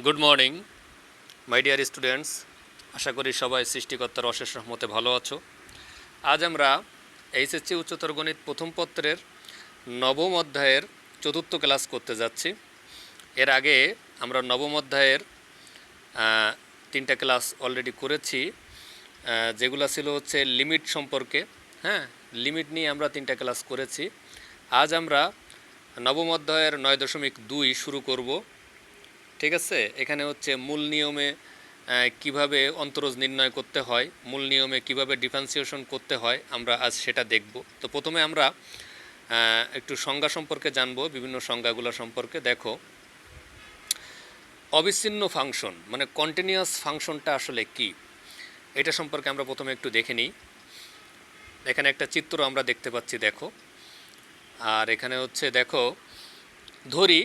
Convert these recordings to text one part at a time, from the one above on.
Good morning my dear students. আশা করি সবাই সৃষ্টিকর্তার অশেষ রহমতে ভালো আছো। আজ আমরা এইচএসসি উচ্চতর গণিত প্রথম পত্রের নবম অধ্যায়ের চতুর্থ ক্লাস করতে যাচ্ছি। এর আগে আমরা নবম অধ্যায়ের তিনটা ক্লাস অলরেডি করেছি, যেগুলো ছিল হচ্ছে লিমিট সম্পর্কে। হ্যাঁ, লিমিট নিয়ে আমরা তিনটা ক্লাস করেছি। আজ আমরা নবম অধ্যায়ের 9.2 শুরু করব। ঠিক আছে, এখানে হচ্ছে মূল নিয়মে কিভাবে অন্তরজ নির্ণয় করতে হয়, মূল নিয়মে কিভাবে ডিফারেন্সিয়েশন করতে হয়, আমরা আজ সেটা দেখব। তো প্রথমে আমরা একটু সংজ্ঞা সম্পর্কে জানবো, বিভিন্ন সংজ্ঞাগুলো সম্পর্কে। দেখো, অবিচ্ছিন্ন ফাংশন মানে কন্টিনিউয়াস ফাংশনটা আসলে কি, এটা সম্পর্কে আমরা প্রথমে একটু দেখে নিই। এখানে একটা চিত্র আমরা দেখতে পাচ্ছি, দেখো। আর এখানে হচ্ছে দেখো, ধরি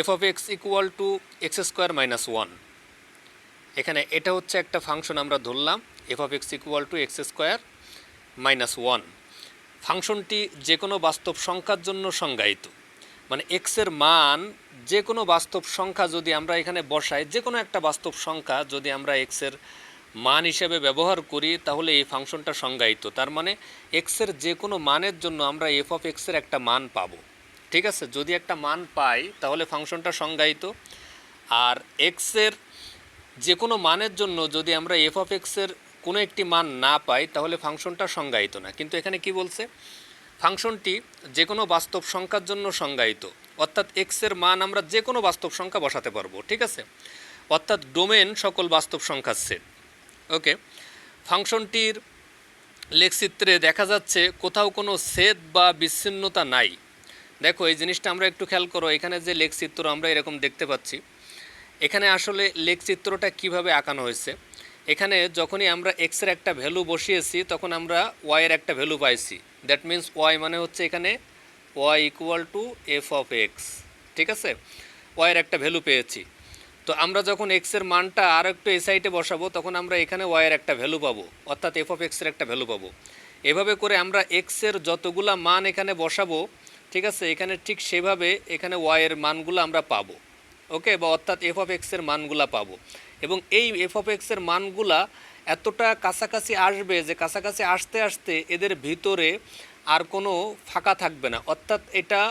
F of X equal two x square minus one. এখানে এটা হচ্ছে একটা ফাংশন আমরা ধরলাম, F of X equal two x square minus one. ফাংশনটি যে কোনো বাস্তব সংখ্যার জন্য সংজ্ঞায়িত, মানে এক্সের মান যে কোনো বাস্তব সংখ্যা যদি আমরা এখানে বসাই, যে কোনো একটা বাস্তব সংখ্যা যদি আমরা এক্সের মান হিসেবে ব্যবহার করি, তাহলে এই ফাংশনটা সংজ্ঞায়িত। তার মানে এক্সের যে কোনো মানের জন্য আমরা এফ অফ এক্সের একটা মান পাবো। ঠিক আছে, যদি একটা মান পাই তাহলে ফাংশনটা সংজ্ঞায়িত। আর এক্সের যে কোনো মানের জন্য যদি আমরা এফ অফ এক্সের কোনো একটি মান না পাই, তাহলে ফাংশনটা সংজ্ঞায়িত না। কিন্তু এখানে কি বলছে, ফাংশনটি যে কোনো বাস্তব সংখ্যার জন্য সংজ্ঞায়িত, অর্থাৎ এক্সের মান আমরা যে কোনো বাস্তব সংখ্যা বসাতে পারবো। ঠিক আছে, অর্থাৎ ডোমেন সকল বাস্তব সংখ্যার সেট। ওকে, ফাংশনটির লেখচিত্রে দেখা যাচ্ছে কোথাও কোনো ছেদ বা বিচ্ছিন্নতা নাই। দেখো, এই জিনিসটা আমরা একটু খেয়াল করো। এখানে যে লেখচিত্র আমরা এরকম দেখতে পাচ্ছি, এখানে আসলে লেখচিত্রটা কিভাবে আঁকানো হয়েছে। এখানে যখনই আমরা এক্সের একটা ভ্যালু বসিয়েছি, তখন আমরা ওয়াইয়ের একটা ভ্যালু পাইছি। দ্যাট মিন্স ওয়াই মানে হচ্ছে এখানে Y equal to F of X. ঠিক আছে, ওয়াইয়ের একটা ভ্যালু পেয়েছি। তো আমরা যখন এক্সের মানটা আর একটু এই সাইডে বসাবো, তখন আমরা এখানে ওয়াইয়ের একটা ভ্যালু পাবো, অর্থাৎ এফ অফ এক্সের একটা ভ্যালু পাবো। এভাবে করে আমরা এক্সের যতগুলা মান এখানে বসাবো, ঠিক আছে, এখানে ঠিক সেভাবে এখানে ওয়াইয়ের মানগুলো আমরা পাবো। ওকে, বা অর্থাৎ এফ অফ এক্সের মানগুলা পাবো। এবং এই এফ অফ এক্সের মানগুলা এতটা কাছাকাছি আসবে যে কাছাকাছি আসতে আসতে এদের ভিতরে আর কোনো ফাঁকা থাকবে না, অর্থাৎ এটা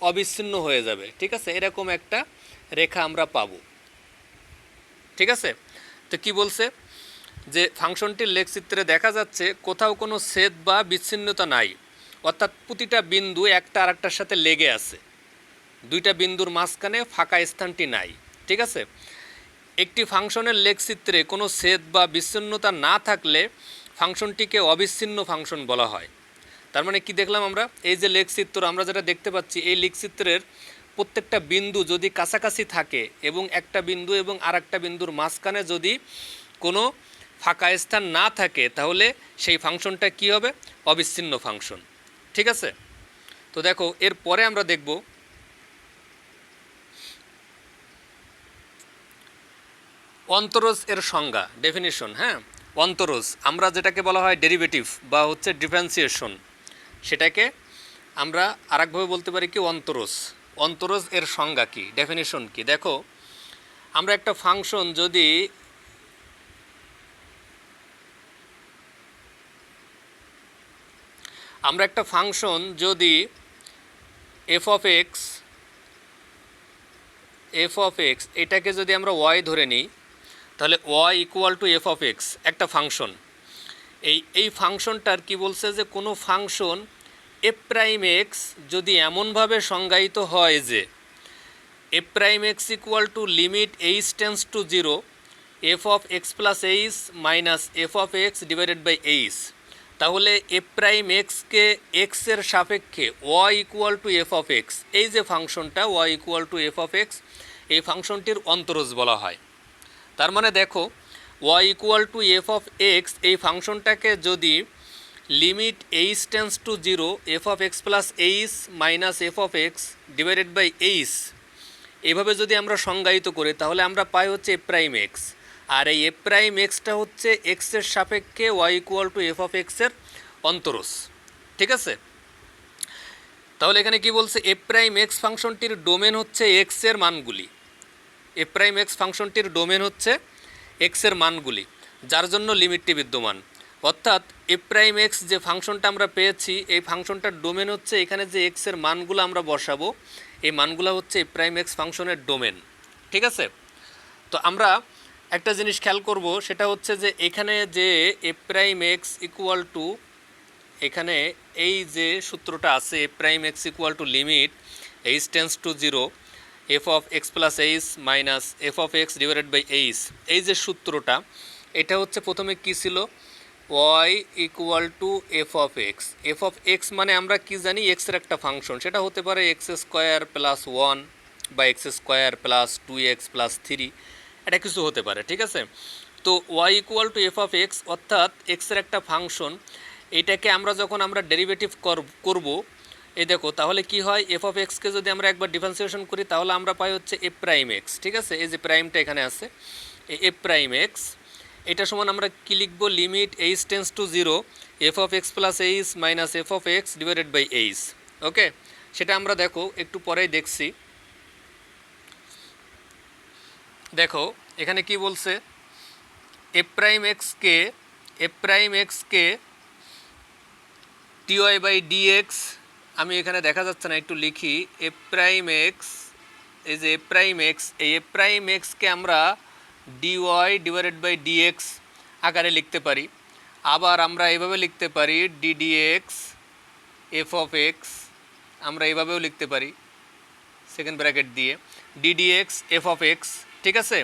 অবিচ্ছিন্ন হয়ে যাবে। ঠিক আছে, এরকম একটা রেখা আমরা পাবো। ঠিক আছে, তো কি বলছে যে ফাংশনটির লেখচিত্রে দেখা যাচ্ছে কোথাও কোনো ছেদ বা বিচ্ছিন্নতা নাই, অর্থাৎ প্রতিটা বিন্দু একটা আর একটার সাথে লেগে আছে, দুইটা বিন্দুর মাঝখানে ফাঁকা স্থানটি নাই। ঠিক আছে, একটি ফাংশনের লেখচিত্রে কোনো ছেদ বা বিচ্ছিন্নতা না থাকলে ফাংশনটিকে অবিচ্ছিন্ন ফাংশন বলা হয়। তার মানে কি দেখলাম আমরা, এই যে লেখচিত্র আমরা যেটা দেখতে পাচ্ছি, এই লেখচিত্রের প্রত্যেকটা বিন্দু যদি কাছাকাছি থাকে এবং একটা বিন্দু এবং আর একটা বিন্দুর মাঝখানে যদি কোনো ফাঁকা স্থান না থাকে, তাহলে সেই ফাংশনটা কি হবে, অবিচ্ছিন্ন ফাংশন। ঠিক আছে, তো দেখো এরপরে আমরা দেখব অন্তরজ এর সংজ্ঞা, ডেফিনিশন। হ্যাঁ, অন্তরজ আমরা যেটাকে বলা হয় ডেরিভেটিভ বা হচ্ছে ডিফারেন্সিয়েশন, সেটাকে আমরা আরেকভাবে বলতে পারি কি অন্তরজ। অন্তরজ এর সংজ্ঞা কি, ডেফিনিশন কি। দেখো, আমরা একটা ফাংশন যদি এফ অফ এক্স এটাকে যদি আমরা ওয়াই ধরে নিই, তাহলে Y equal to F of X একটা ফাংশন। এই ফাংশনটার কি বলছে যে কোনো ফাংশন এফ প্রাইম এক্স যদি এমনভাবে সংজ্ঞায়িত হয় যে F prime X equal to limit H tends to zero F of X plus H minus F of X divided by H, তাহলে এফ প্রাইম এক্সকে এক্সের সাপেক্ষে Y equal to F of X, এই যে ফাংশনটা Y equal to F of X, এই ফাংশনটির অন্তরজ বলা হয়। তার মানে দেখো, Y equal to F of X এই ফাংশনটাকে যদি limit H tends to zero F of X plus H minus F of X divided by H, এভাবে যদি আমরা সংজ্ঞায়িত করি, তাহলে আমরা পাই হচ্ছে এফ প্রাইম এক্স। আর এই এফ প্রাইম এক্সটা হচ্ছে এক্সের সাপেক্ষে Y equal to F of এক্সের অন্তরজ। ঠিক আছে, তাহলে এখানে কি বলছে, এফ প্রাইম এক্স ফাংশনটির ডোমেন হচ্ছে এক্সের মানগুলি। এফ প্রাইম এক্স ফাংশনটির ডোমেন হচ্ছে এক্সের মানগুলি, যার জন্য লিমিটটি বিদ্যমান। অর্থাৎ এফ প্রাইম এক্স যে ফাংশনটা আমরা পেয়েছি, এই ফাংশনটার ডোমেন হচ্ছে এখানে যে এক্সের মানগুলো আমরা বসাবো, এই মানগুলো হচ্ছে এফ প্রাইম এক্স ফাংশনের ডোমেন। ঠিক আছে? তো আমরা একটা জিনিস খেয়াল করব, সেটা হচ্ছে যে এখানে যে F prime X equal to, এখানে এই যে সূত্রটা আছে F prime X equal to limit H tends to zero F of X plus H minus F of X divided by H, এই যে সূত্রটা, এটা হচ্ছে প্রথমে কী ছিল, Y equal to F of X. F of X মানে আমরা কি জানি, এক্সের একটা ফাংশন, সেটা হতে পারে এক্স স্কোয়ার প্লাস ওয়ান বা X square plus two X plus three, এটা কিছু হতে পারে। ঠিক আছে? তো Y equal to F of X অর্থাৎ এক্সের একটা ফাংশন, এটাকে আমরা যখন আমরা ডেরিভেটিভ করব, এই দেখো তাহলে কি হয়, এফ অফ এক্সকে যদি আমরা একবার ডিফারেন্সিয়েশন করি তাহলে আমরা পাই হচ্ছে এফ প্রাইম এক্স। ঠিক আছে? এই যে প্রাইমটা এখানে আছে, এই এফ প্রাইম এক্স, এটা সমান আমরা কি লিখব, limit H tends to zero F of X plus H minus F of X divided by H. Okay, সেটা আমরা দেখো একটু পরেই দেখছি। দেখো এখানে কি বলছে, এফ প্রাইম এক্সকে টিওয়াই বাই ডিএক্স, আমি এখানে দেখা যাচ্ছে না, একটু লিখি, এফ প্রাইম এক্স, এই যে এফ প্রাইম এক্স, এই এফ প্রাইম এক্সকে আমরা ডিওয়াই ডিভাইডেড বাই ডিএক্স আকারে লিখতে পারি। আবার আমরা এভাবে লিখতে পারি ডিডিএক্স এফ অফ এক্স, আমরা এভাবেও লিখতে পারি সেকেন্ড ব্র্যাকেট দিয়ে ডিডিএক্স এফ অফ এক্স। ঠিক আছে?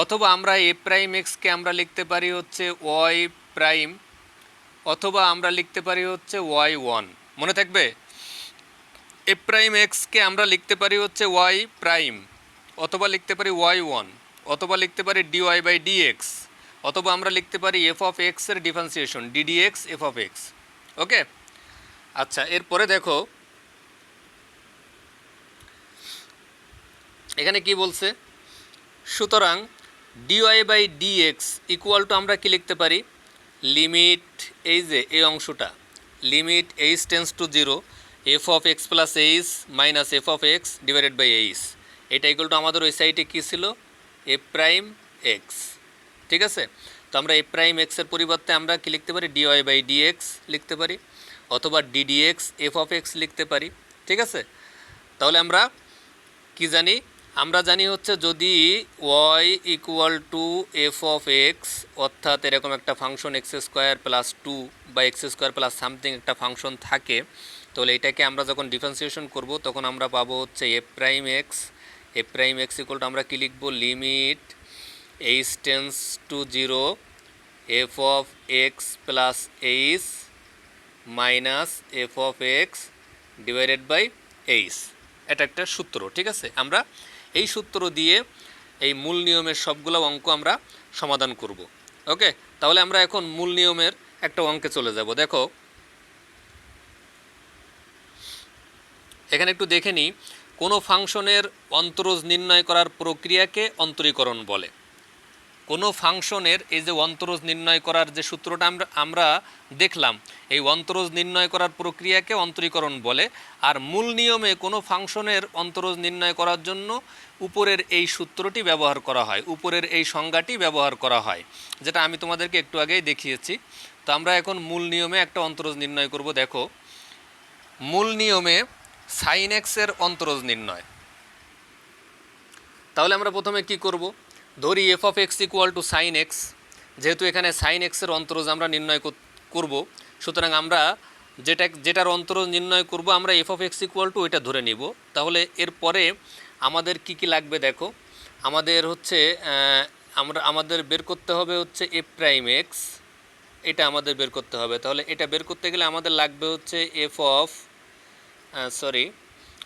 অথবা আমরা এফ প্রাইম এক্সকে আমরা লিখতে পারি হচ্ছে ওয়াই প্রাইম, অথবা আমরা লিখতে পারি হচ্ছে ওয়াই ওয়ান। মনে থাকবে, এফ প্রাইম এক্সকে আমরা লিখতে পারি হচ্ছে ওয়াই প্রাইম, অথবা লিখতে পারি ওয়াই ওয়ান, অথবা লিখতে পারি ডিওয়াই বাই ডিএক্স, অথবা আমরা লিখতে পারি এফ অফ এক্সের differentiation DDX F of X. Okay, আচ্ছা, এরপরে দেখো এখানে কি বলছে, সুতরাং DY by DX equal to আমরা কি লিখতে পারি, লিমিট, এই যে এই অংশটা, limit H tends to zero F of X plus H minus F of X divided by H. এটা ইকুয়াল টু আমাদের ওই সাইডে কী ছিল, এফ প্রাইম এক্স। ঠিক আছে? তো আমরা এফ প্রাইম এক্সের পরিবর্তে আমরা কি লিখতে পারি, ডিওয়াই বাই ডিএক্স লিখতে পারি, অথবা ডিডিএক্স এফ অফ এক্স লিখতে পারি। ঠিক আছে? তাহলে আমরা কি জানি, আমরা জানি হচ্ছে যদি Y equal to F of X, অর্থাৎ এরকম একটা function X square plus two বা এক্স স্কোয়ার প্লাস সামথিং একটা ফাংশন থাকে, তাহলে এটাকে আমরা যখন ডিফারেন্সিয়েশন করব তখন আমরা পাবো হচ্ছে F prime X equal to আমরা কী লিখব, limit H tends to zero F of X plus H minus F of X divided by H. এটা একটা সূত্র। ঠিক আছে? আমরা এই সূত্র দিয়ে এই মূল নিয়মের সবগুলো অঙ্ক আমরা সমাধান করব। ওকে, তাহলে আমরা এখন মূল নিয়মের একটা অঙ্কে চলে যাব। দেখো এখানে একটু দেখে নিই, কোনো ফাংশনের অন্তরজ নির্ণয় করার প্রক্রিয়াকে অন্তরীকরণ বলে। কোনো ফাংশনের এই যে অন্তরজ নির্ণয় করার যে সূত্রটা আমরা দেখলাম, এই অন্তরজ নির্ণয় করার প্রক্রিয়াকে অন্তরীকরণ বলে। আর মূল নিয়মে কোনো ফাংশনের অন্তরজ নির্ণয় করার জন্য উপরের এই সূত্রটি ব্যবহার করা হয়, উপরের এই সংজ্ঞাটি ব্যবহার করা হয়, যেটা আমি তোমাদেরকে একটু আগেই দেখিয়েছি। তো আমরা এখন মূল নিয়মে একটা অন্তরজ নির্ণয় করব। দেখো, মূল নিয়মে সাইন এক্সের অন্তরজ নির্ণয়। তাহলে আমরা প্রথমে কি করব, ধরি F of X equal to sine X, যেহেতু এখানে সাইন এক্সের অন্তরজ আমরা নির্ণয় করব, সুতরাং আমরা যেটার অন্তরজ নির্ণয় করব আমরা F of X equal two ওইটা ধরে নিব। তাহলে এরপরে আমাদের কি কি লাগবে, দেখো আমাদের হচ্ছে আমাদের বের করতে হবে হচ্ছে এফ প্রাইম এক্স, এটা আমাদের বের করতে হবে। তাহলে এটা বের করতে গেলে আমাদের লাগবে হচ্ছে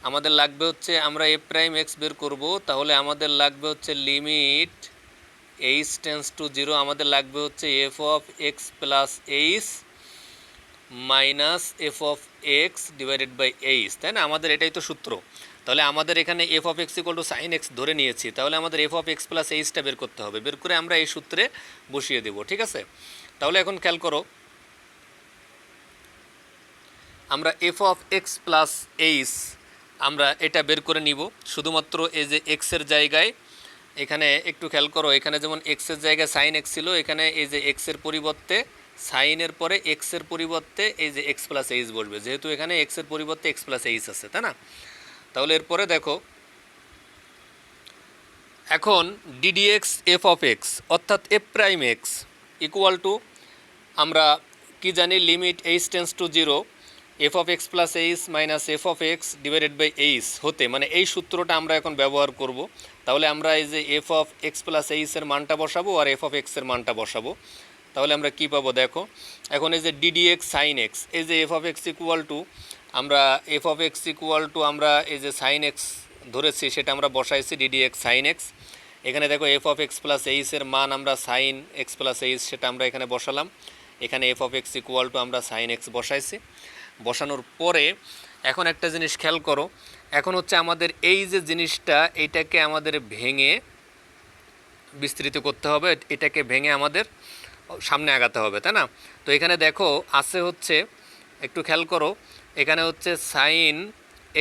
আমাদের লাগবে হচ্ছে, আমরা এফ প্রাইম এক্স বের করব, তাহলে আমাদের লাগবে হচ্ছে limit H tends to zero, আমাদের লাগবে হচ্ছে F of X plus H minus F of X divided by H, তাই না? আমাদের এটাই তো সূত্র। তাহলে আমাদের এখানে F of X equal to sine X ধরে নিয়েছি, তাহলে আমাদের এফ অফ এক্স প্লাস এইচটা বের করতে হবে, বের করে আমরা এই সূত্রে বসিয়ে দেব। ঠিক আছে? তাহলে এখন খেয়াল করো, আমরা F of X plus H আমরা এটা বের করে নিব। শুধুমাত্র এই যে এক্সের জায়গায় এখানে একটু খেয়াল করো, এখানে যেমন এক্সের জায়গায় সাইন এক্স ছিল, এখানে এই যে এক্সের পরিবর্তে সাইনের পরে এক্সের পরিবর্তে এই যে এক্স প্লাস এইচ বসবে, যেহেতু এখানে এক্সের পরিবর্তে এক্স প্লাস এইচ আছে, তাই না? তাহলে এরপরে দেখো এখন ডিডিএক্স এফ অফ এক্স অর্থাৎ F prime X equal to আমরা কি জানি, limit H tends to zero F of X plus H minus F of X divided by H হতে, মানে এই সূত্রটা আমরা এখন ব্যবহার করব। তাহলে আমরা এই যে এফ অফ এক্স প্লাস এইচের মানটা বসাবো আর এফ অফ এক্সের মানটা বসাবো। তাহলে আমরা কি পাবো দেখো, এখন এই যে ডিডিএক্স সাইন এক্স, এই যে F of X equal to আমরা F of X equal to আমরা এই যে সাইন এক্স ধরেছি সেটা আমরা বসাইছি ডিডিএক্স সাইন এক্স। এখানে দেখো এফ অফ এক্স প্লাস এইচের মান আমরা সাইন এক্স প্লাস এইচ সেটা আমরা এখানে বসালাম। এখানে F of X equal to আমরা সাইন এক্স বসাইছি। বসানোর পরে এখন একটা জিনিস খেয়াল করো, এখন হচ্ছে আমাদের এই যে জিনিসটা এইটাকে আমাদের ভেঙে বিস্তৃত করতে হবে, এটাকে ভেঙে আমাদের সামনে আগাতে হবে, তাই না? তো এখানে দেখো আছে হচ্ছে, একটু খেয়াল করো, এখানে হচ্ছে sine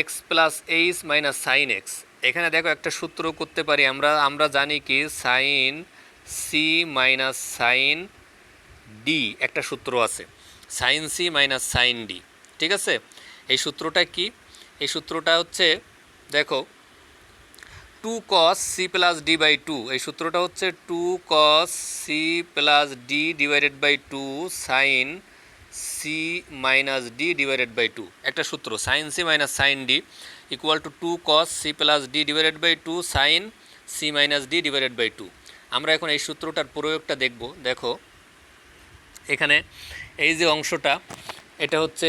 X plus H minus sine X. এখানে দেখো একটা সূত্র করতে পারি আমরা জানি কি sine C minus sine D, একটা সূত্র আছে sine C minus sine D, ঠিক আছে? এই সূত্রটা কি? এই সূত্রটা হচ্ছে দেখো two cos C plus D by two, এই সূত্রটা হচ্ছে two cos C plus D divided by two sine C minus D divided by two, একটা সূত্র sign C minus sine D equal to two cos C plus D divided by two sine C minus D divided by two. আমরা এখন এই সূত্রটার প্রয়োগটা দেখব। দেখো এখানে এই যে অংশটা, এটা হচ্ছে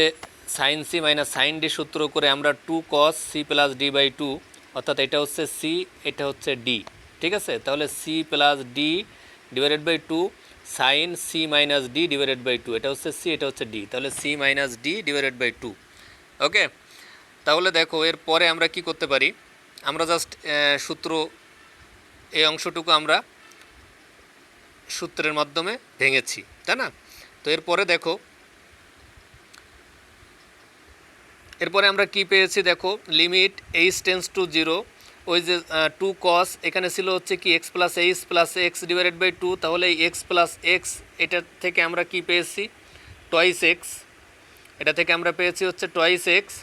sine C minus sine D সূত্র করে আমরা two cos C plus D by two, অর্থাৎ এটা হচ্ছে সি, এটা হচ্ছে ডি, ঠিক আছে? তাহলে C plus D divided by two sine C minus D divided by two, এটা হচ্ছে সি, এটা হচ্ছে ডি, তাহলে C minus D divided by two. Okay, তাহলে দেখো এরপরে আমরা কি করতে পারি, আমরা জাস্ট সূত্র এই অংশটুকু আমরা সূত্রের মাধ্যমে ভেঙেছি, তাই না? তো এরপরে দেখো, এরপরে আমরা কি পেয়েছি দেখো, limit H tends to zero, ওই যে টু কস এখানে ছিল হচ্ছে কি X plus H plus X divided by two, তাহলে এই এক্স প্লাস এক্স এটার থেকে আমরা কি পেয়েছি টয়েস এক্স, এটা থেকে আমরা পেয়েছি হচ্ছে twice X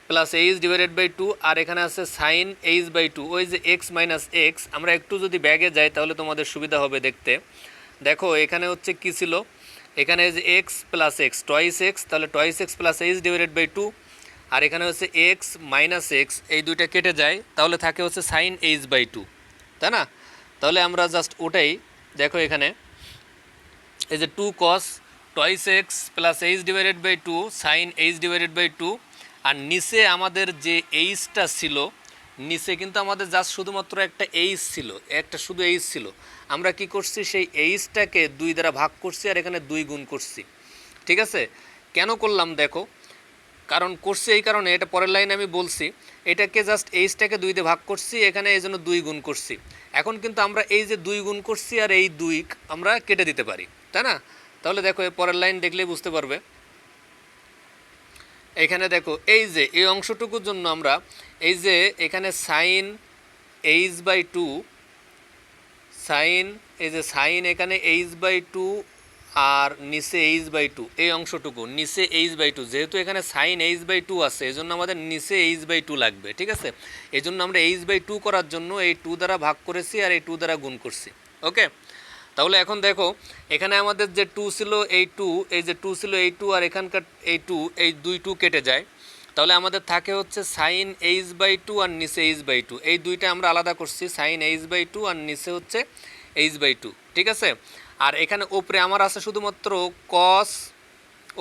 plus H divided by two, আর এখানে আছে সাইন এইচ বাই টু, ওই যে এক্স মাইনাস এক্স। আমরা একটু যদি ব্যাগে যাই তাহলে তোমাদের সুবিধা হবে দেখতে। দেখো এখানে হচ্ছে কি ছিল, এখানে যে X plus X twice X, তাহলে twice X plus H divided by two, আর এখানে হচ্ছে এক্স মাইনাস এক্স, এই দুইটা কেটে যায়, তাহলে থাকে হচ্ছে সাইন এইচ বাই টু, তাই না? তাহলে আমরা জাস্ট ওটাই দেখো, এখানে এই যে two cos twice X plus H divided by two sine H divided by two, আর নিচে আমাদের যে এইচটা ছিল, নিচে কিন্তু আমাদের জাস্ট শুধুমাত্র একটা এইচ ছিল, একটা শুধু এইচ ছিল। আমরা কি করছি, সেই এইচটাকে দুই দ্বারা ভাগ করছি আর এখানে দুই গুণ করছি, ঠিক আছে? কেন করলাম দেখো, কারণ করছি এই কারণে, এটা পরের লাইনে আমি বলছি, এটাকে জাস্ট এইচটাকে দুই দিয়ে ভাগ করছি, এখানে এই জন্য দুই গুণ করছি। এখন কিন্তু আমরা এই যে দুই গুণ করছি আর এই দুই আমরা কেটে দিতে পারি, তাই না? তাহলে দেখো এই পরের লাইন দেখলেই বুঝতে পারবে। এখানে দেখো এই যে এই অংশটুকুর জন্য আমরা এই যে এখানে sine H by two, sine এই যে সাইন এখানে এইচ বাই টু আর নিচে এইচ বাই টু, এই অংশটুকু নিচে এইচ বাই টু, যেহেতু এখানে সাইন এইচ বাই টু আছে এই জন্য আমাদের নিচে এইচ বাই টু লাগবে, ঠিক আছে? এই জন্য আমরা এইচ বাই টু করার জন্য এই টু দ্বারা ভাগ করেছি আর এই টু দ্বারা গুণ করছি। ওকে, তাহলে এখন দেখো এখানে আমাদের যে টু ছিল, এই টু, এই যে টু ছিল এই টু, আর এখানকার এই টু, এই দুই টু কেটে যায়, তাহলে আমাদের থাকে হচ্ছে সাইন এইচ বাই টু আর নিচে এইচ বাই টু, এই দুইটা আমরা আলাদা করছি, সাইন এইচ বাই টু আর নিচে হচ্ছে এইচ বাই টু, ঠিক আছে? আর এখানে উপরে আমার আছে শুধুমাত্র কস,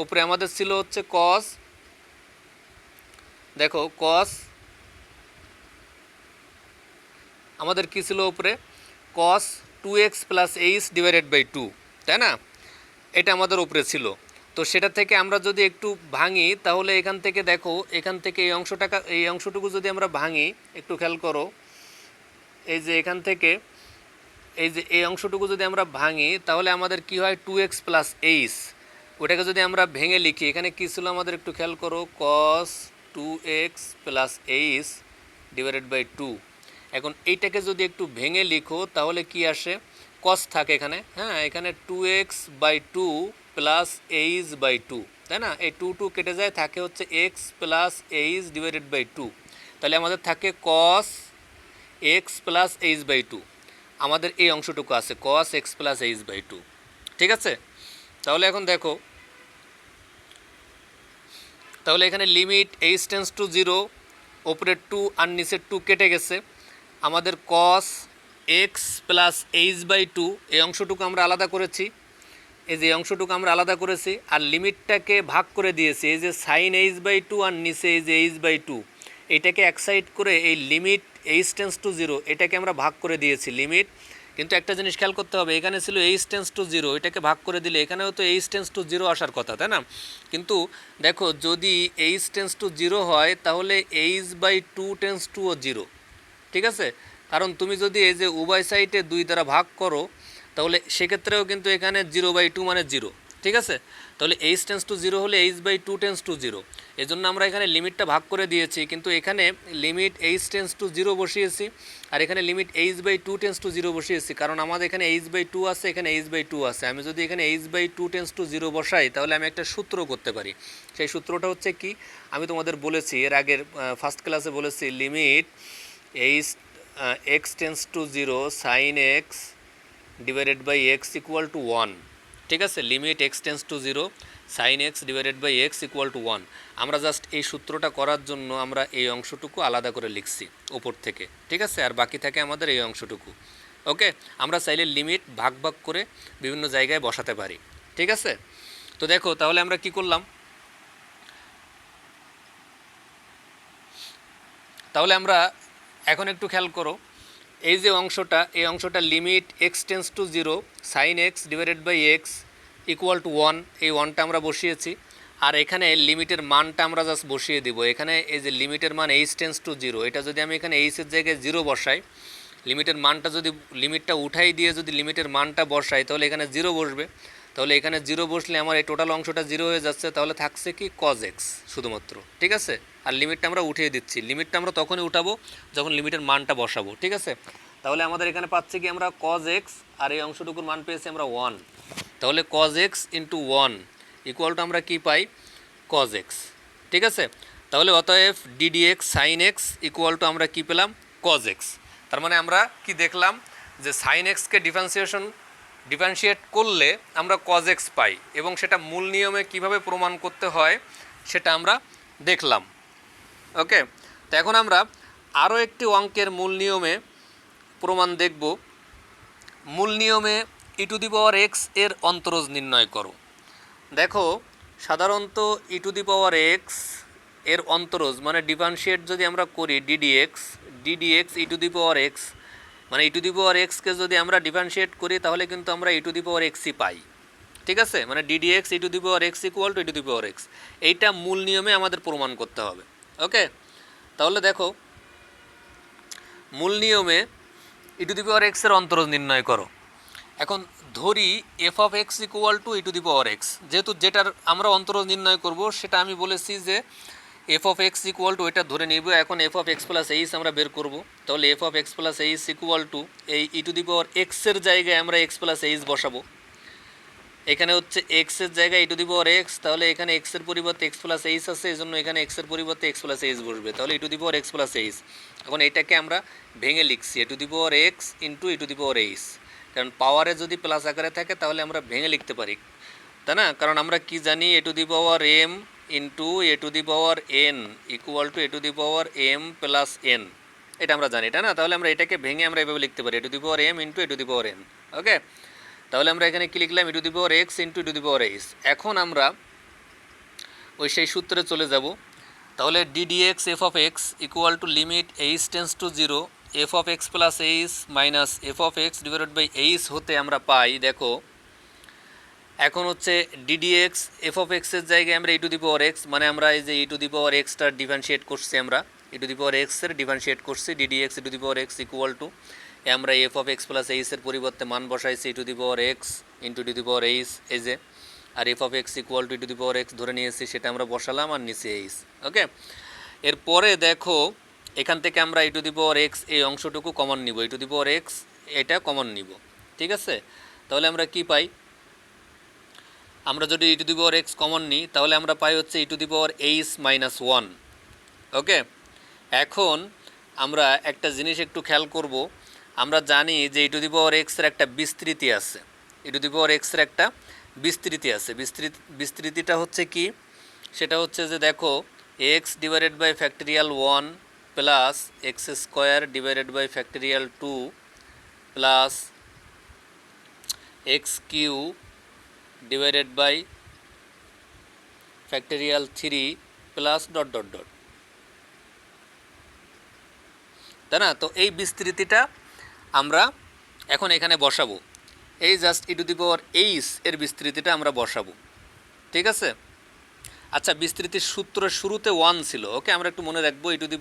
উপরে আমাদের ছিল হচ্ছে কস, দেখো কস আমাদের কি ছিল উপরে, cos two X plus H divided by two, তাই না? এটা আমাদের উপরে ছিল। তো সেটা থেকে আমরা যদি একটু ভাঙি তাহলে এখান থেকে দেখো, এখান থেকে এই অংশটাকে, এই অংশটুকু যদি আমরা ভাঙি, একটু খেয়াল করো, এই যে এখান থেকে এই যে এই অংশটুকু যদি আমরা ভাঙি তাহলে আমাদের কি হয়, টু এক্স প্লাস এইচ, ওটাকে যদি আমরা ভেঙে লিখি, এখানে কী ছিল আমাদের একটু খেয়াল করো, cos two X plus H divided by two, এখন এইটাকে যদি একটু ভেঙে লিখো তাহলে কি আসে, কস থাকে এখানে, হ্যাঁ এখানে 2x/2 প্লাস h/2, তাই না? এই 2 কেটে যায়, থাকে হচ্ছে x প্লাস h/2। তাহলে আমাদের থাকে cos x প্লাস h/2, আমাদের এই অংশটুকু আছে cos x প্লাস h/2। ঠিক আছে, তাহলে এখন দেখো, তাহলে এখানে লিমিট h টেন্স টু 0, ওপরের 2 আর নিচের 2 কেটে গেছে, আমাদের cos x প্লাস h/2 এই অংশটুকু আমরা আলাদা করেছি, এই যে অংশটুকু আমরা আলাদা করেছি, আর লিমিটটাকে ভাগ করে দিয়েছি, এই যে সাইন h/2 আর নিচে এই যে h/2, এটাকে এক সাইড করে এই লিমিট h টেন্স টু 0 এটাকে আমরা ভাগ করে দিয়েছি লিমিট। কিন্তু একটা জিনিস খেয়াল করতে হবে, এখানে ছিল h টেন্স টু 0, এটাকে ভাগ করে দিলে এখানেও তো h টেন্স টু 0 আসার কথা, তাই না? কিন্তু দেখো যদি h টেন্স টু 0 হয় তাহলে h/2 টেন্স টু 0, ঠিক আছে? কারণ তুমি যদি এই যে উভয় সাইডে 2 দ্বারা ভাগ করো তাহলে সেক্ষেত্রেও কিন্তু এখানে 0/2 মানে 0, ঠিক আছে? তাহলে h টেন্স টু 0 হলে h/2 টেন্স টু 0, এই জন্য আমরা এখানে লিমিটটা ভাগ করে দিয়েছি, কিন্তু এখানে লিমিট h টেন্স টু 0 বসিয়েছি আর এখানে লিমিট h/2 টেন্স টু 0 বসিয়েছি, কারণ আমাদের এখানে h/2 আছে, এখানে h/2 আছে। আমি যদি এখানে h/2 টেন্স টু 0 বসাই তাহলে আমি একটা সূত্র করতে পারি। সেই সূত্রটা হচ্ছে কি, আমি তোমাদের বলেছি এর আগের ফার্স্ট ক্লাসে বলেছি, limit x tends to 0 sine x divided by x equal to 1, ঠিক আছে? Limit x tends to 0 sine x divided by x equal to 1। আমরা জাস্ট এই সূত্রটা করার জন্য আমরা এই অংশটুকু আলাদা করে লিখছি উপর থেকে, ঠিক আছে? আর বাকি থাকে আমাদের এই অংশটুকু। ওকে, আমরা চাইলে লিমিট ভাগ ভাগ করে বিভিন্ন জায়গায় বসাতে পারি, ঠিক আছে? তো দেখো তাহলে আমরা কি করলাম, তাহলে আমরা এখন একটু খেয়াল করো, এই যে অংশটা, এই অংশটা limit x tends to 0 sine x divided by x equal to 1, এই 1টা আমরা বসিয়েছি, আর এখানে লিমিটের মানটা আমরা জাস্ট বসিয়ে দিব। এখানে এই যে লিমিটের মান h টেন্স টু 0, এটা যদি আমি এখানে h এর জায়গায় 0 বসাই, লিমিটের মানটা যদি লিমিটটা উঠাই দিয়ে যদি লিমিটের মানটা বসাই তাহলে এখানে 0 বসবে, তাহলে এখানে 0 বসলে আমার এই টোটাল অংশটা 0 হয়ে যাচ্ছে, তাহলে থাকছে কি cos x শুধুমাত্র, ঠিক আছে? আর লিমিটটা আমরা উঠিয়ে দিচ্ছি, লিমিটটা আমরা তখনই উঠাবো যখন লিমিটের মানটা বসাবো, ঠিক আছে? তাহলে আমাদের এখানে পাচ্ছি কি আমরা cos x, আর এই অংশটুকুর মান পেয়েছি আমরা 1, তাহলে cos x into 1 equal to আমরা কি পাই, cos x, ঠিক আছে? তাহলে অতএব ddx sin x equal to আমরা কি পেলাম, cos x। তার মানে আমরা কি দেখলাম যে sin x কে ডিফারেন্সিয়েট করলে আমরা cos x পাই, এবং সেটা মূল নিয়মে কিভাবে প্রমাণ করতে হয় সেটা আমরা দেখলাম। ওকে, তো এখন আমরা আরও একটি অঙ্কের মূল নিয়মে প্রমাণ দেখব। মূল নিয়মে e⁻x এর অন্তরজ নির্ণয় করো। দেখো সাধারণত e⁻x এর অন্তরজ মানে ডিফারেন্সিয়েট যদি আমরা করি ddx e⁻x, মানে e⁻x-কে যদি আমরা ডিফারেন্সিয়েট করি তাহলে কিন্তু আমরা e⁻x-ই পাই, ঠিক আছে? মানে ddx e⁻x equal to e⁻x, এইটা মূল নিয়মে আমাদের প্রমাণ করতে হবে। ওকে, তাহলে দেখো মূল নিয়মে e⁻x এর অন্তরজ নির্ণয় করো। এখন ধরি f(x) ইকুয়াল টু e⁻x, যেহেতু যেটার আমরা অন্তরজ নির্ণয় করব সেটা আমি বলেছি যে f(x) ইকুয়াল টু এটা ধরে নিব। এখন f(x প্লাস h) আমরা বের করব, তাহলে f(x plus h) equal to এই e⁻x এর জায়গায় আমরা x প্লাস h বসাবো। এখানে হচ্ছে x এর জায়গায় e⁻x, তাহলে এখানে x এর পরিবর্তে x প্লাস h আছে, এই জন্য এখানে x এর পরিবর্তে x প্লাস h বসবে, তাহলে e⁻x প্লাস h। এখন এটাকে আমরা ভেঙে লিখছি e⁻x ইন্টু e⁻h, কারণ পাওয়ারে যদি প্লাস আকারে থাকে তাহলে আমরা ভেঙে লিখতে পারি, তাই না? কারণ আমরা কি জানি e⁻m into e⁻n equal to e⁻m plus n, এটা আমরা জানি, তাই না? তাহলে আমরা এটাকে ভেঙে আমরা এভাবে লিখতে পারি e⁻m ইন্টু e⁻n। ওকে, তাহলে আমরা এখানে কি লিখলাম e⁻x ইন্টু e⁻h। এখন আমরা ওই সেই সূত্রে চলে যাব, তাহলে ddx f(x) equal to limit h tends to 0 f(x plus h minus f(x divided by h) হতে আমরা পাই, দেখো এখন হচ্ছে ddx f(x) এর জায়গায় আমরা e⁻x, মানে আমরা এই যে e⁻x-টার ডিফারেন্সিয়েট করছি, আমরা e⁻x এর ডিফারেন্সিয়েট করছি, ddx e⁻x ইকুয়াল টু আমরা f(x প্লাস h) এর পরিবর্তে মান বসাইছি e⁻x ইন্টু e⁻h, এই যে, আর f(x ইকুয়াল টু e⁻x ধরে নিয়েছি, সেটা আমরা বসালাম আর নিচে h। ওকে, এরপরে দেখো এখান থেকে আমরা ই টু দি পাওয়ার এক্স এই অংশটুকু কমন নিব, E to the power X এটা কমন নিব, ঠিক আছে। তাহলে আমরা কি পাই, আমরা যদি E to the power X common নিই তাহলে আমরা পাই হচ্ছে E to the power H minus one. Okay, এখন আমরা একটা জিনিস একটু খেয়াল করব, আমরা জানি যে ই টু দি পাওয়ার এক্সের একটা বিস্তৃতি আছে, ই টু দি পাওয়ার এক্সের একটা বিস্তৃতি আছে। বিস্তৃতিটা হচ্ছে কি, সেটা হচ্ছে যে দেখো X divided by factorial one plus X square divided by factorial two plus X cube divided by factorial three plus dot dot dot, তাই না। তো এই বিস্তৃতিটা আমরা এখন এখানে বসাবো, এই just E to the power H এর বিস্তৃতিটা আমরা বসাবো, ঠিক আছে। আচ্ছা, বিস্তৃতির সূত্রের শুরুতে ওয়ান ছিল, ওকে, আমরা একটু মনে রাখবো ই টু দি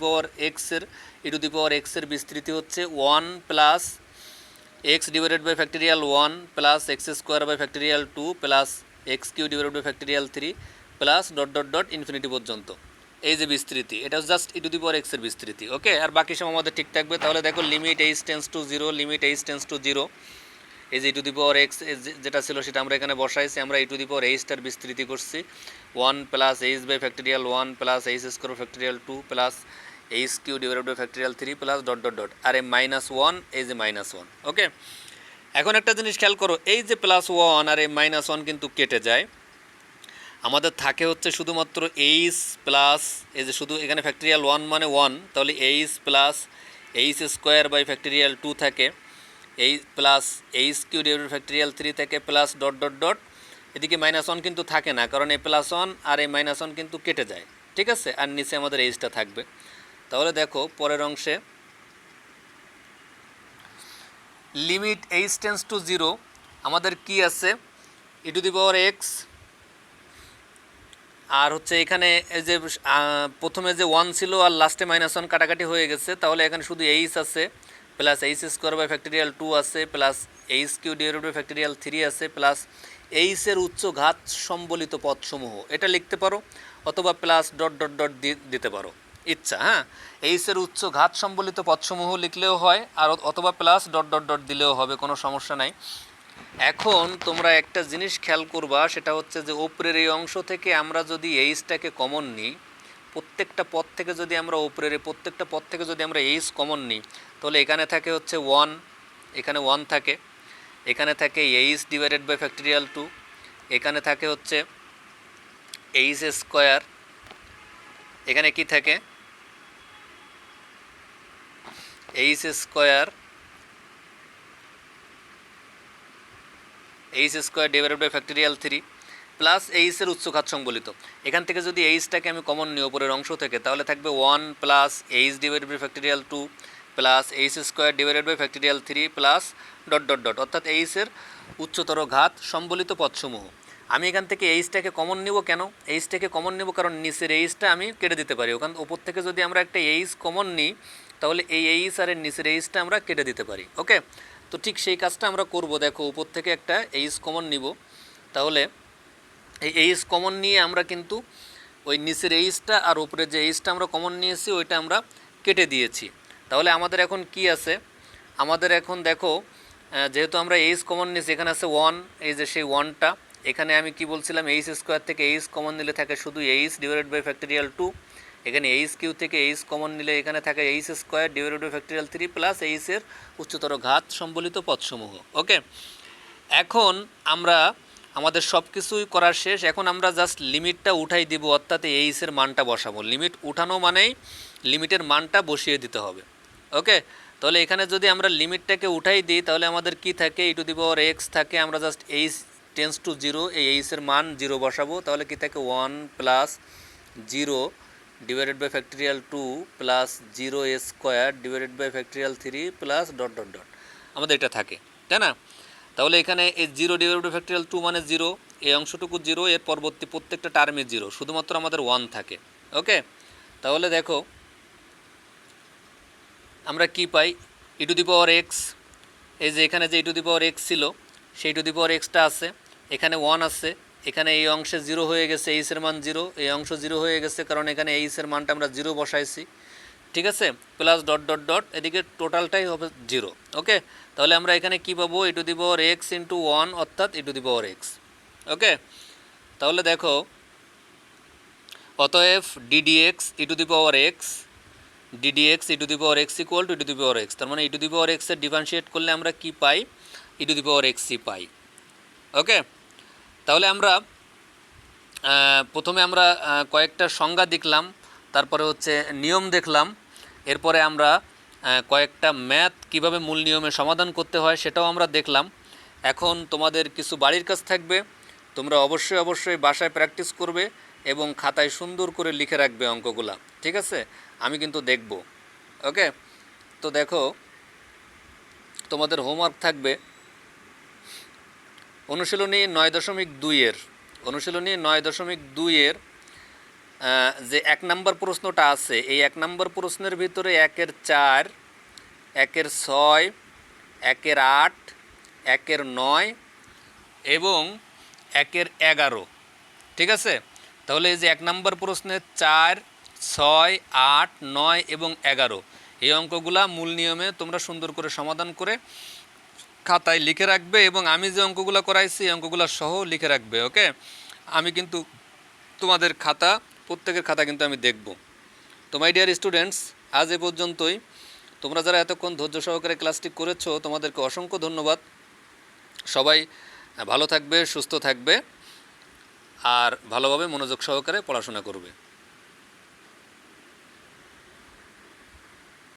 পাওয়ার এক্সের বিস্তৃতি হচ্ছে one plus X divided by factorial one plus X square by factorial two plus X cube divided by factorial three plus dot dot dot infinity পর্যন্ত, এই যে বিস্তৃতি এটা জাস্ট ই টু দি পাওয়ার এক্সের বিস্তৃতি। ওকে, আর বাকি সব আমাদের ঠিক থাকবে। তাহলে দেখো limit H tends to zero, limit H tends to zero, এই যে ই টু দি পাওয়ার এক্স যেটা ছিল সেটা আমরা এখানে বসাইছি, আমরা ই টু দি পাওয়ার এইচটার বিস্তৃতি করছি one plus H by factorial one plus H square factorial two plus H cube divided by factorial three plus dot dot dot, আর এই মাইনাস ওয়ান, এই যে মাইনাস ওয়ান। ওকে, এখন একটা জিনিস খেয়াল করো, এই যে প্লাস ওয়ান আর এই মাইনাস ওয়ান কিন্তু কেটে যায়, আমাদের থাকে হচ্ছে শুধুমাত্র এইচ প্লাস, এই যে শুধু এখানে ফ্যাক্টরিয়াল ওয়ান মানে ওয়ান, তাহলে H plus H square by factorial two থাকে, এই plus H cube divided factorial three থেকে প্লাস ডট ডট ডট, এদিকে মাইনাস ওয়ান কিন্তু থাকে না, কারণ এই প্লাস ওয়ান আর এই মাইনাস ওয়ান কিন্তু কেটে যায়, ঠিক আছে। আর নিচে আমাদের এইচটা থাকবে। তাহলে দেখো পরের অংশে limit H tends to zero আমাদের কি আছে, ই টু দি পাওয়ার এক্স, আর হচ্ছে এখানে এই যে প্রথমে যে ওয়ান ছিল আর লাস্টে মাইনাস ওয়ান কাটাকাটি হয়ে গেছে, তাহলে এখানে শুধু এইচ আছে plus H square by factorial two আছে plus H cube divided by factorial three আছে প্লাস এইচের উচ্চ ঘাত সম্বলিত পদসমূহ, এটা লিখতে পারো, অথবা প্লাস ডট ডট ডট দিতে পারো ইচ্ছা, হ্যাঁ। এইচের উচ্চ ঘাত সম্বলিত পদসমূহ লিখলেও হয়, আর অথবা প্লাস ডট ডট ডট দিলেও হবে, কোনো সমস্যা নাই। এখন তোমরা একটা জিনিস খেয়াল করবা, সেটা হচ্ছে যে উপরের এই অংশ থেকে আমরা যদি এইচটাকে কমন নিই, প্রত্যেকটা পদ থেকে যদি আমরা উপরের প্রত্যেকটা পদ থেকে যদি আমরা এইচ কমন নিই, তাহলে এখানে থাকে হচ্ছে ওয়ান, এখানে ওয়ান থাকে, এখানে থাকে H divided by factorial two, এখানে থাকে হচ্ছে এইচ স্কোয়ার, এখানে কি থাকে H square, H square divided by factorial three plus এইচের উচ্চঘাত সংবলিত। এখান থেকে যদি এইচটাকে আমি কমন নিই উপরের অংশ থেকে, তাহলে থাকবে one plus H divided by factorial two plus H square divided by factorial three plus dot dot dot, অর্থাৎ এইচের উচ্চতর ঘাত সম্বলিত পদসমূহ। আমি এখান থেকে এইচটাকে কমন নিব কেন, এইচটাকে কমন নিব কারণ নিচের এইচটা আমি কেটে দিতে পারি, ওখান উপর থেকে যদি আমরা একটা এইচ কমন নিই তাহলে এই এইচ আর এর নিচের এইচটা আমরা কেটে দিতে পারি। ওকে, তো ঠিক সেই কাজটা আমরা করব। দেখো উপর থেকে একটা এইচ কমন নিব, তাহলে এই এইচ কমন নিয়ে আমরা কিন্তু ওই নিচের এইচটা আর উপরে যে এইচটা আমরা কমন নিয়েছি ওইটা আমরা কেটে দিয়েছি। তাহলে আমাদের এখন কি আছে, আমাদের এখন দেখো যেহেতু আমরা এইচ কমন নিয়েছি, এখানে আছে ওয়ান, এই যে সেই ওয়ানটা, এখানে আমি কি বলছিলাম এইচ স্কোয়ার থেকে এইচ কমন নিলে থাকে শুধু H divided by factorial two, এখানে এইচ কিউ থেকে এইচ কমন নিলে এখানে থাকে H square divided by factorial three plus এইচের উচ্চতর ঘাত সম্বলিত পদসমূহ। ওকে, এখন আমরা আমাদের সব কিছুই করার শেষ, এখন আমরা জাস্ট লিমিটটা উঠাই দিব, অর্থাৎ এইচের মানটা বসাবো। লিমিট উঠানো মানেই লিমিটের মানটা বসিয়ে দিতে হবে। ওকে, তাহলে এখানে যদি আমরা লিমিটটাকে উঠাই দিই তাহলে আমাদের কি থাকে, ই টু দি পাওয়ার এক্স থাকে, আমরা just H tends to zero, এই এইচের মান জিরো বসাবো, তাহলে কি থাকে one plus zero divided by factorial two plus zero square divided by factorial three plus dot dot dot, আমাদের এটা থাকে, তাই না। তাহলে এখানে এই zero divided by factorial two মানে জিরো, এই অংশটুকু জিরো, এর পরবর্তী প্রত্যেকটা টার্মে জিরো, শুধুমাত্র আমাদের ওয়ান থাকে। ওকে, তাহলে দেখো আমরা কি পাই, ই টু দি পাওয়ার এক্স, এই যে এখানে যে ই টু দি পাওয়ার এক্স ছিল সেই টু দি পাওয়ার এক্সটা আছে, এখানে ওয়ান আছে, এখানে এই অংশে জিরো হয়ে গেছে, এইচের মান জিরো, এই অংশ জিরো হয়ে গেছে কারণ এখানে এইচের মানটা আমরা জিরো বসাইছি, ঠিক আছে, প্লাস ডট ডট ডট, এদিকে টোটালটাই হবে 0। ওকে, তাহলে আমরা এখানে কি পাবো, e two the power x into 1 অর্থাৎ e two the power x। ওকে, তাহলে দেখো অতএব ddx e two the power x, ddx e two the power x equal two e two the power x, তার মানে e two the power x এর differentiate করলে আমরা কি পাই, e two the power x পাই। ওকে, তাহলে আমরা প্রথমে আমরা কয়েকটা সংজ্ঞা দেখলাম, তারপরে হচ্ছে নিয়ম দেখলাম, এরপরে আমরা কয়েকটা ম্যাথ কিভাবে মূল নিয়মে সমাধান করতে হয় সেটাও আমরা দেখলাম। এখন তোমাদের কিছু বাড়ির কাজ থাকবে, তোমরা অবশ্যই বাসায় প্র্যাকটিস করবে এবং খাতায় সুন্দর করে লিখে রাখবে অঙ্কগুলা, ঠিক আছে, আমি কিন্তু দেখব। ওকে, তো দেখো তোমাদের হোমওয়ার্ক থাকবে অনুশীলনী 9.2 অনুশীলনী 9.2 যে 1 নম্বর প্রশ্নটা আছে, এই 1 নম্বর প্রশ্নের ভিতরে 1-এর 4, 1-এর 6, 1-এর 8, 1-এর 9 এবং 1-এর 11, ঠিক আছে। তাহলে এই যে 1 নম্বর প্রশ্নে 4, 6, 8, 9 এবং 11 এই অঙ্কগুলা মূল নিয়মে তোমরা সুন্দর করে সমাধান করে খাতায় লিখে রাখবে এবং আমি যে অঙ্কগুলো করাইছি এই অঙ্কগুলো সহ লিখে রাখবে। ওকে, আমি কিন্তু তোমাদের খাতা, প্রত্যেকের খাতা কিন্তু আমি দেখব। তো মাই ডিয়ার স্টুডেন্টস, আজ এ পর্যন্তই। তোমরা যারা এতক্ষণ ধৈর্য সহকারে ক্লাসটি করেছো তোমাদেরকে অসংখ্য ধন্যবাদ। সবাই ভালো থাকবে, সুস্থ থাকবে আর ভালোভাবে মনোযোগ সহকারে পড়াশোনা করবে।